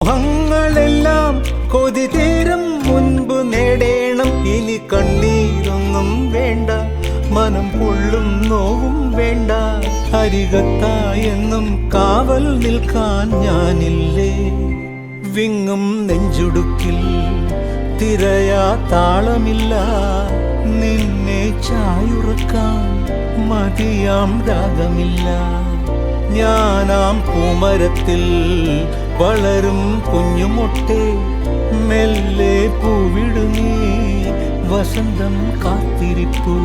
മോഹങ്ങളെല്ലാം കൊതി തീരും മുൻപ് നേടേണം. ഇനി കണ്ണീരൊന്നും വേണ്ട, മനം പൊള്ളും നോവും വേണ്ട. അരികത്തായെന്നും കാവൽ നിൽക്കാൻ ഞാനില്ലേ. വിങ്ങും നെഞ്ചുടുക്കിൽ തിരയാ താളമില്ല. നിന്നെ ചായുറക്കാൻ മതിയാം രാഗമില്ല. ഞാനാം പൂമരത്തിൽ വളരും കുഞ്ഞുമൊട്ടെ, മെല്ലെ പൂവിടുന്നീ വസന്തം കാത്തിരിപ്പൂ.